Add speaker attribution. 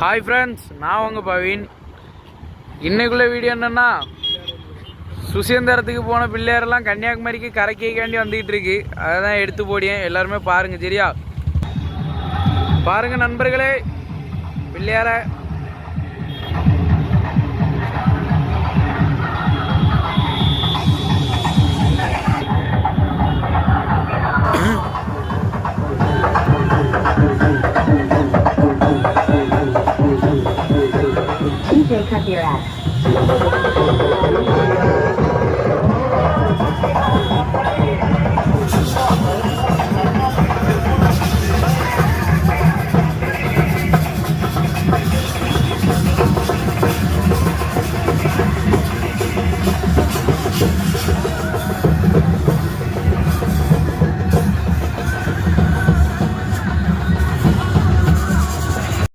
Speaker 1: Hi friends, நான் உங்கள் பவின். இன்னைக்குள்ள வீடியோ என்னென்னா, சுசீந்திரத்துக்கு போன பிள்ளையாரெல்லாம் கன்னியாகுமரிக்கு கரைக்காண்டி வந்துக்கிட்டு இருக்கு. அதை தான் எடுத்து போடியேன். எல்லாருமே பாருங்கள், சரியா? பாருங்கள் நண்பர்களே, பிள்ளையார
Speaker 2: DJ cut your ass.